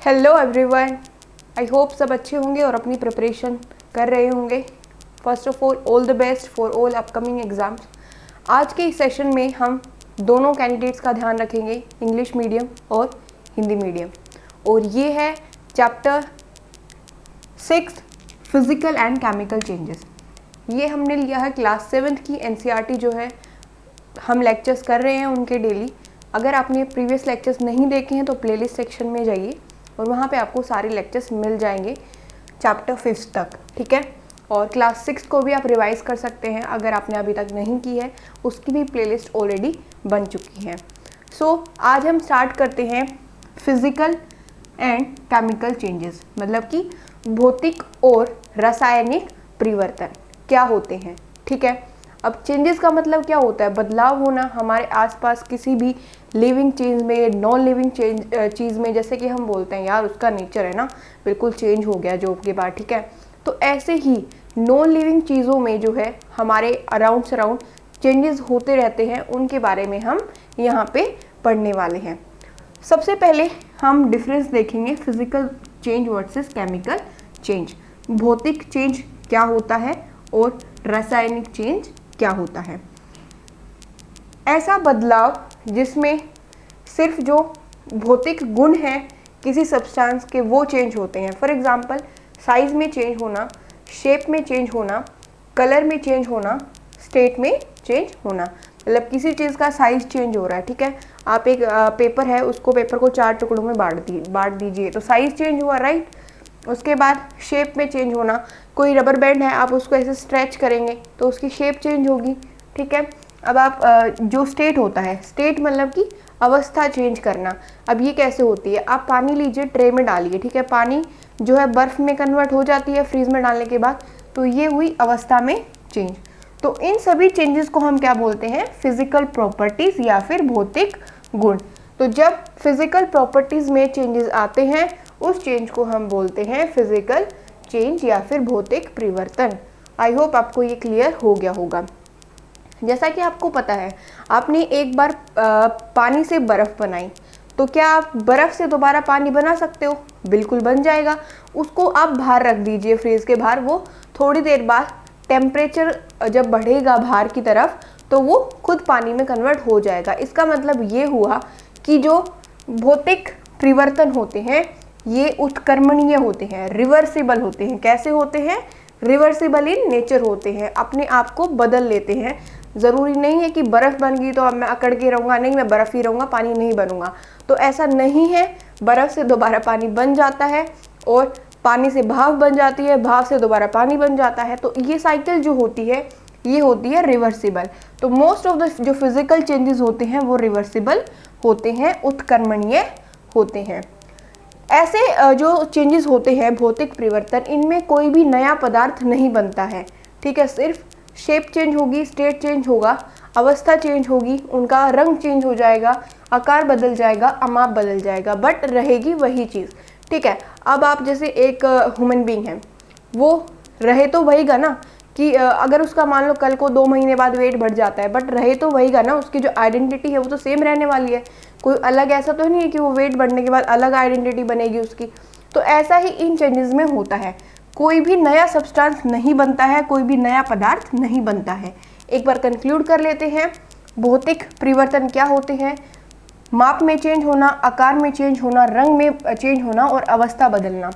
Hello everyone, I hope सब अच्छे होंगे और अपनी प्रिपरेशन कर रहे होंगे। First of all the best for all upcoming exams. आज के इस सेशन में हम दोनों कैंडिडेट्स का ध्यान रखेंगे, इंग्लिश मीडियम और हिंदी मीडियम। और ये है chapter 6 physical and chemical changes. ये हमने लिया है क्लास 7 की एनसीईआरटी जो है हम लेक्चर्स कर रहे हैं उनके डेली। अगर आपने प्रीवियस लेक्चर्स नहीं देखे हैं तो प्लेलिस्ट सेक्शन में जाइए और वहाँ पे आपको सारे लेक्चर्स मिल जाएंगे चैप्टर 5 तक, ठीक है। और क्लास 6 को भी आप रिवाइज़ कर सकते हैं अगर आपने अभी तक नहीं की है, उसकी भी प्लेलिस्ट ऑलरेडी बन चुकी है। सो आज हम स्टार्ट करते हैं फिज़िकल एंड केमिकल चेंजेस, मतलब कि भौतिक और रासायनिक परिवर्तन क्या होते हैं, ठीक है। अब चेंजेस का मतलब क्या होता है? बदलाव होना हमारे आसपास किसी भी लिविंग चीज़ में, नॉन लिविंग चीज़ में। जैसे कि हम बोलते हैं यार उसका नेचर है ना बिल्कुल चेंज हो गया जॉब के बाद, ठीक है। तो ऐसे ही नॉन लिविंग चीज़ों में जो है हमारे अराउंड सराउंड चेंजेस होते रहते हैं, उनके बारे में हम यहाँ पे पढ़ने वाले हैं। सबसे पहले हम डिफरेंस देखेंगे physical change versus chemical change. भौतिक चेंज क्या होता है और रासायनिक चेंज क्या होता है। ऐसा बदलाव जिसमें सिर्फ जो भौतिक गुण हैं किसी सब्सटेंस के वो चेंज होते हैं। फॉर एग्जांपल साइज में चेंज होना, शेप में चेंज होना, कलर में चेंज होना, स्टेट में चेंज होना। मतलब किसी चीज़ का साइज चेंज हो रहा है, ठीक है। आप एक पेपर है, उसको पेपर को 4 टुकड़ों में बांट दीजिए तो साइज चेंज हुआ, राइट। उसके बाद शेप में चेंज होना, कोई रबर बैंड है आप उसको ऐसे स्ट्रेच करेंगे तो उसकी शेप चेंज होगी, ठीक है। अब आप जो स्टेट होता है, स्टेट मतलब कि अवस्था चेंज करना। अब ये कैसे होती है? आप पानी लीजिए, ट्रे में डालिए, ठीक है। पानी जो है बर्फ़ में कन्वर्ट हो जाती है फ्रीज में डालने के बाद, तो ये हुई अवस्था में चेंज। तो इन सभी चेंजेस को हम क्या बोलते हैं? फिजिकल प्रॉपर्टीज़ या फिर भौतिक गुण। तो जब फिजिकल प्रॉपर्टीज़ में चेंजेस आते हैं उस चेंज को हम बोलते हैं फिजिकल चेंज या फिर भौतिक परिवर्तन। आई होप आपको ये क्लियर हो गया होगा। जैसा कि आपको पता है, आपने एक बार पानी से बर्फ़ बनाई तो क्या आप बर्फ़ से दोबारा पानी बना सकते हो? बिल्कुल बन जाएगा। उसको आप बाहर रख दीजिए फ्रीज के बाहर, वो थोड़ी देर बाद टेम्परेचर जब बढ़ेगा बाहर की तरफ तो वो खुद पानी में कन्वर्ट हो जाएगा। इसका मतलब ये हुआ कि जो भौतिक परिवर्तन होते हैं ये उत्क्रमणीय होते हैं, रिवर्सिबल होते हैं। कैसे होते हैं? रिवर्सिबल इन नेचर होते हैं, अपने आप को बदल लेते हैं। ज़रूरी नहीं है कि बर्फ़ बन गई तो अब मैं अकड़ के रहूँगा, नहीं मैं बर्फ़ ही रहूँगा, पानी नहीं बनूँगा, तो ऐसा नहीं है। बर्फ़ से दोबारा पानी बन जाता है और पानी से भाप बन जाती है, भाप से दोबारा पानी बन जाता है। तो ये साइकिल जो होती है ये होती है रिवर्सिबल। तो मोस्ट ऑफ द जो फिज़िकल चेंजेस होते हैं वो रिवर्सिबल होते हैं, उत्क्रमणीय होते हैं। ऐसे जो चेंजेस होते हैं भौतिक परिवर्तन, इनमें कोई भी नया पदार्थ नहीं बनता है, ठीक है। सिर्फ शेप चेंज होगी, स्टेट चेंज होगा, अवस्था चेंज होगी, उनका रंग चेंज हो जाएगा, आकार बदल जाएगा, अमाप बदल जाएगा, बट रहेगी वही चीज़, ठीक है। अब आप जैसे एक ह्यूमन बीइंग है, वो रहे तो वहीगा ना कि अगर उसका मान लो कल को 2 महीने बाद वेट बढ़ जाता है, बट रहे तो वहीगा ना, उसकी जो आइडेंटिटी है वो तो सेम रहने वाली है। कोई अलग ऐसा तो नहीं है कि वो वेट बढ़ने के बाद अलग आइडेंटिटी बनेगी उसकी। तो ऐसा ही इन चेंजेस में होता है, कोई भी नया सब्सटेंस नहीं बनता है, कोई भी नया पदार्थ नहीं बनता है। एक बार कंक्लूड कर लेते हैं, भौतिक परिवर्तन क्या होते हैं? माप में चेंज होना, आकार में चेंज होना, रंग में चेंज होना और अवस्था बदलना,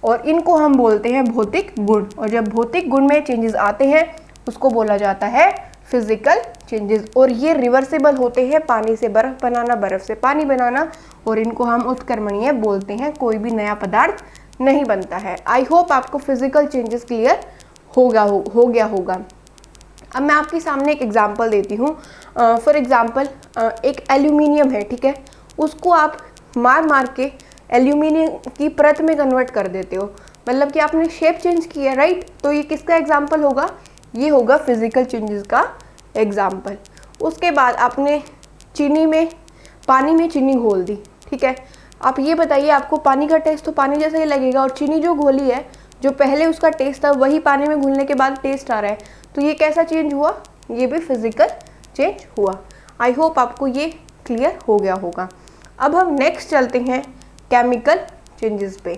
और इनको हम बोलते हैं भौतिक गुण। और जब भौतिक गुण में चेंजेस आते हैं उसको बोला जाता है फिजिकल चेंजेस। और ये रिवर्सिबल होते हैं, पानी से बर्फ़ बनाना, बर्फ़ से पानी बनाना, और इनको हम उत्क्रमणीय बोलते हैं। कोई भी नया पदार्थ नहीं बनता है। आई होप आपको फिजिकल चेंजेस क्लियर हो गया होगा। अब मैं आपके सामने एक एग्जांपल देती हूँ। फॉर एग्जांपल एक एल्यूमिनियम है, ठीक है, उसको आप मार के एल्यूमिनियम की परत में कन्वर्ट कर देते हो, मतलब कि आपने शेप चेंज किया, राइट। तो ये किसका एग्जांपल होगा? ये होगा फिजिकल चेंजेस का एग्जांपल। उसके बाद आपने पानी में चीनी घोल दी, ठीक है। आप ये बताइए, आपको पानी का टेस्ट तो पानी जैसा ही लगेगा, और चीनी जो घोली है, जो पहले उसका टेस्ट था वही पानी में घुलने के बाद टेस्ट आ रहा है, तो ये कैसा चेंज हुआ? ये भी फिजिकल चेंज हुआ। आई होप आपको ये क्लियर हो गया होगा। अब हम नेक्स्ट चलते हैं केमिकल चेंजेस पे।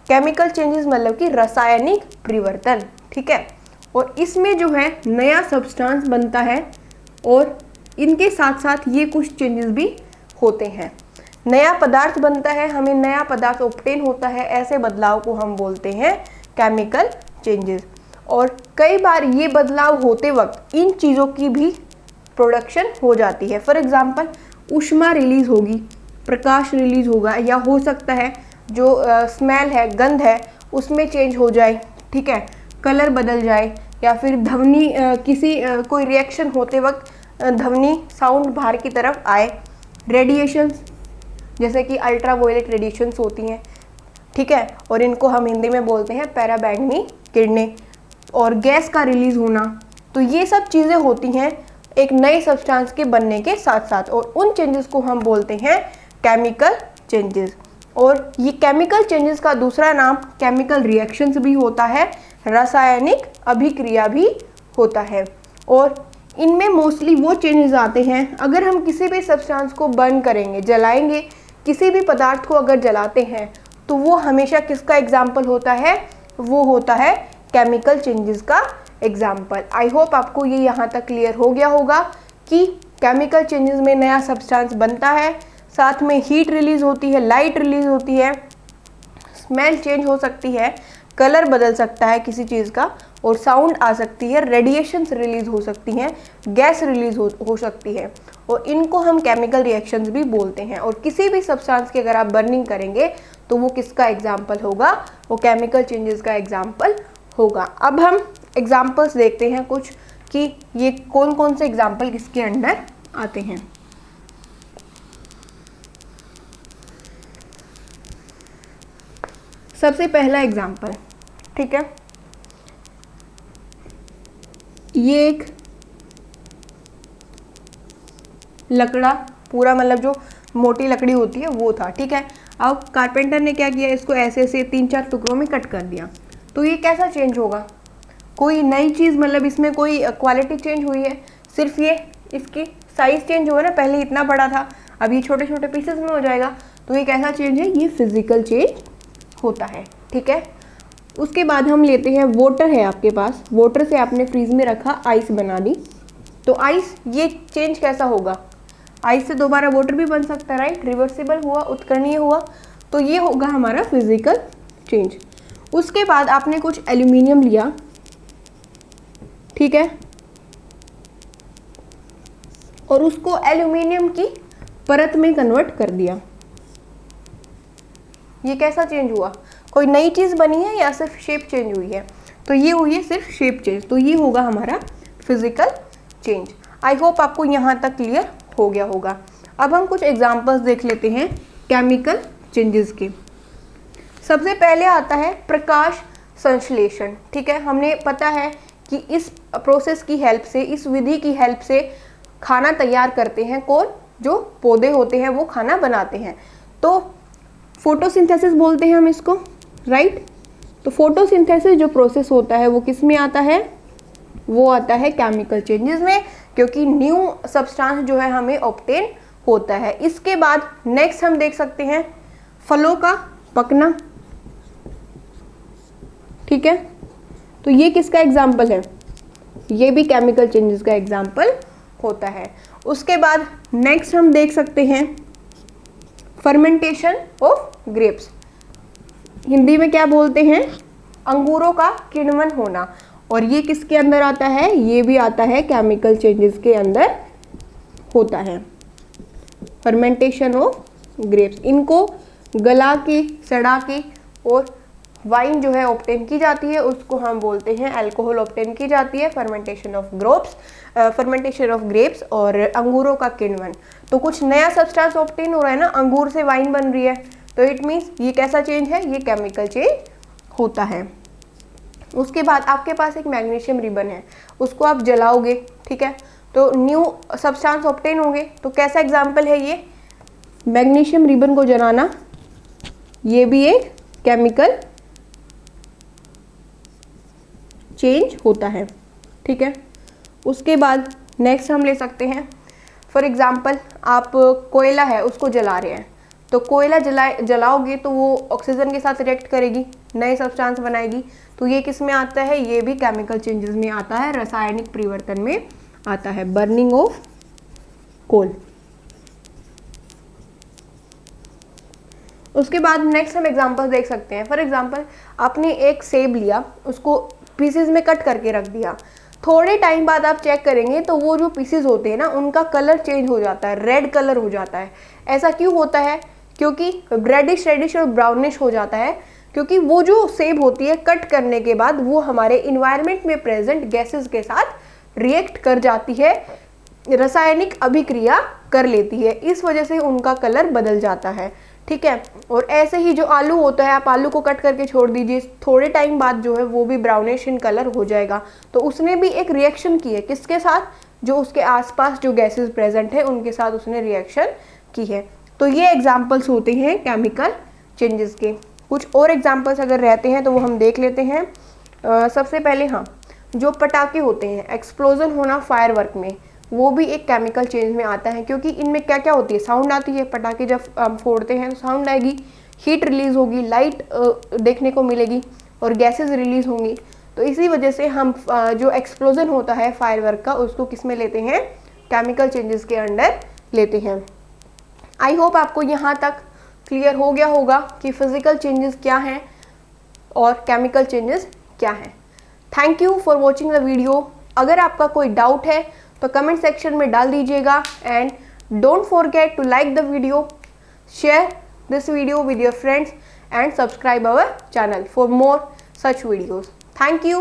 केमिकल चेंजेस मतलब कि रासायनिक परिवर्तन, ठीक है। और इसमें जो है नया सब्सटेंस बनता है और इनके साथ साथ ये कुछ चेंजेस भी होते हैं। नया पदार्थ बनता है, हमें नया पदार्थ ऑब्टेन होता है, ऐसे बदलाव को हम बोलते हैं केमिकल चेंजेस। और कई बार ये बदलाव होते वक्त इन चीज़ों की भी प्रोडक्शन हो जाती है। फॉर एग्जांपल ऊष्मा रिलीज होगी, प्रकाश रिलीज होगा, या हो सकता है जो स्मेल है, गंध है, उसमें चेंज हो जाए, ठीक है, कलर बदल जाए, या फिर ध्वनि कोई रिएक्शन होते वक्त ध्वनि साउंड बाहर की तरफ आए। रेडिएशंस जैसे कि अल्ट्रावायलेट रेडिएशंस होती हैं, ठीक है, और इनको हम हिंदी में बोलते हैं पराबैंगनी किरणें। और गैस का रिलीज होना, तो ये सब चीज़ें होती हैं एक नए सब्सटेंस के बनने के साथ साथ, और उन चेंजेस को हम बोलते हैं केमिकल चेंजेस। और ये केमिकल चेंजेस का दूसरा नाम केमिकल रिएक्शंस भी होता है, रासायनिक अभिक्रिया भी होता है। और इनमें मोस्टली वो चेंजेस आते हैं अगर हम किसी भी सब्सटेंस को बर्न करेंगे, जलाएंगे, किसी भी पदार्थ को अगर जलाते हैं तो वो हमेशा किसका एग्जाम्पल होता है, वो होता है केमिकल चेंजेस का एग्जाम्पल। आई होप आपको ये यहाँ तक क्लियर हो गया होगा कि केमिकल चेंजेस में नया सब्सटेंस बनता है, साथ में हीट रिलीज होती है, लाइट रिलीज होती है, स्मेल चेंज हो सकती है, कलर बदल सकता है किसी चीज़ का, और साउंड आ सकती है, रेडिएशंस रिलीज हो सकती हैं, गैस रिलीज हो सकती है, और इनको हम केमिकल रिएक्शंस भी बोलते हैं। और किसी भी सब्सटेंस की अगर आप बर्निंग करेंगे तो वो किसका एग्जाम्पल होगा, वो केमिकल चेंजेस का एग्जाम्पल होगा। अब हम एग्जाम्पल्स देखते हैं कुछ कि ये कौन कौन से एग्जाम्पल किसके अंडर आते हैं। सबसे पहला एग्जाम्पल, ठीक है, ये एक लकड़ा पूरा, मतलब जो मोटी लकड़ी होती है वो था, ठीक है। अब कारपेंटर ने क्या किया, इसको ऐसे ऐसे 3-4 टुकड़ों में कट कर दिया, तो ये कैसा चेंज होगा, कोई नई चीज़, मतलब इसमें कोई क्वालिटी चेंज हुई है, सिर्फ ये इसकी साइज़ चेंज हुआ ना, पहले इतना बड़ा था अब ये छोटे छोटे पीसेस में हो जाएगा, तो ये कैसा चेंज है, ये फिजिकल चेंज होता है, ठीक है। उसके बाद हम लेते हैं वाटर है आपके पास, वाटर से आपने फ्रीज में रखा, आइस बना दी, तो आइस, ये चेंज कैसा होगा, आइस से दोबारा वाटर भी बन सकता है, राइट, रिवर्सिबल हुआ, उत्कर्णीय हुआ, तो ये होगा हमारा फिजिकल चेंज। उसके बाद आपने कुछ एल्यूमिनियम लिया, ठीक है, और उसको एल्यूमिनियम की परत में कन्वर्ट कर दिया, ये कैसा चेंज हुआ, कोई नई चीज़ बनी है या सिर्फ शेप चेंज हुई है, तो ये हुई है सिर्फ शेप चेंज, तो ये होगा हमारा फिजिकल चेंज। आई होप आपको यहाँ तक क्लियर हो गया होगा। अब हम कुछ एग्जांपल्स देख लेते हैं केमिकल चेंजेस के। सबसे पहले आता है प्रकाश संश्लेषण, ठीक है। हमने पता है कि इस प्रोसेस की हेल्प से, इस विधि की हेल्प से खाना तैयार करते हैं कौन, जो पौधे होते हैं वो खाना बनाते हैं, तो फोटोसिंथेसिस बोलते हैं हम इसको, राइट। तो फोटोसिंथेसिस जो प्रोसेस होता है वो किस में आता है, वो आता है केमिकल चेंजेस में, क्योंकि न्यू सब्सटेंस जो है हमें ऑब्टेन होता है। इसके बाद नेक्स्ट हम देख सकते हैं फलों का पकना, ठीक है, तो ये किसका एग्जाम्पल है, ये भी केमिकल चेंजेस का एग्जाम्पल होता है। उसके बाद नेक्स्ट हम देख सकते हैं फर्मेंटेशन ऑफ ग्रेप्स, हिंदी में क्या बोलते हैं, अंगूरों का किण्वन होना, और ये किसके अंदर आता है, ये भी आता है केमिकल चेंजेस के अंदर होता है, फर्मेंटेशन ऑफ ग्रेप्स। इनको गला के, सड़ा के और वाइन जो है ऑब्टेन की जाती है, उसको हम बोलते हैं अल्कोहल ऑब्टेन की जाती है, फर्मेंटेशन ऑफ ग्रेप्स और अंगूरों का किण्वन। तो कुछ नया सब्सटेंस ऑब्टेन हो रहा है ना, अंगूर से वाइन बन रही है, तो इट मीन्स ये कैसा चेंज है, ये केमिकल चेंज होता है। उसके बाद आपके पास एक मैग्नीशियम रिबन है, उसको आप जलाओगे, ठीक है, तो न्यू सब्सटेंस ऑब्टेन होंगे, तो कैसा एग्जाम्पल है ये, मैग्नीशियम रिबन को जलाना, ये भी एक केमिकल चेंज होता है, ठीक है। उसके बाद नेक्स्ट हम ले सकते हैं, फॉर एग्जाम्पल आप कोयला है उसको जला रहे हैं, तो कोयला जलाओगे तो वो ऑक्सीजन के साथ रिएक्ट करेगी, नए सब्सटेंस बनाएगी। तो ये किस में आता है, ये भी केमिकल चेंजेस में आता है, रासायनिक परिवर्तन में आता है, बर्निंग ऑफ कोल। उसके बाद नेक्स्ट हम एग्जांपल देख सकते हैं। फॉर एग्जांपल आपने एक सेब लिया, उसको पीसेस में कट करके रख दिया, थोड़े टाइम बाद आप चेक करेंगे तो वो जो पीसेस होते हैं ना उनका कलर चेंज हो जाता है, रेड कलर हो जाता है। ऐसा क्यों होता है, क्योंकि रेडिश और ब्राउनिश हो जाता है, क्योंकि वो जो सेब होती है कट करने के बाद वो हमारे इन्वायरमेंट में प्रेजेंट गैसेस के साथ रिएक्ट कर जाती है, रासायनिक अभिक्रिया कर लेती है, इस वजह से उनका कलर बदल जाता है। ठीक है। और ऐसे ही जो आलू होता है, आप आलू को कट करके छोड़ दीजिए, थोड़े टाइम बाद जो है वो भी ब्राउनिश इन कलर हो जाएगा। तो उसने भी एक रिएक्शन की है, किसके साथ, जो उसके आसपास जो गैसेस प्रेजेंट है उनके साथ उसने रिएक्शन की है। तो ये एग्जाम्पल्स होते हैं केमिकल चेंजेस के। कुछ और एग्जाम्पल्स अगर रहते हैं तो वो हम देख लेते हैं। सबसे पहले हाँ, जो पटाखे होते हैं, एक्सप्लोजन होना फायरवर्क में, वो भी एक केमिकल चेंज में आता है, क्योंकि इनमें क्या क्या होती है, साउंड आती है, पटाखे जब हम फोड़ते हैं तो साउंड आएगी, हीट रिलीज होगी, लाइट देखने को मिलेगी और गैसेस रिलीज होंगी। तो इसी वजह से हम जो एक्सप्लोजन होता है फायरवर्क का, उसको किस में लेते हैं, केमिकल चेंजेस के अंडर लेते हैं। आई होप आपको यहाँ तक क्लियर हो गया होगा कि फिजिकल चेंजेस क्या हैं और केमिकल चेंजेस क्या हैं। Thank you for watching the video. अगर आपका कोई डाउट है तो कमेंट सेक्शन में डाल दीजिएगा, and don't forget to like the video, share this video with your friends and subscribe our channel for more such videos. Thank you.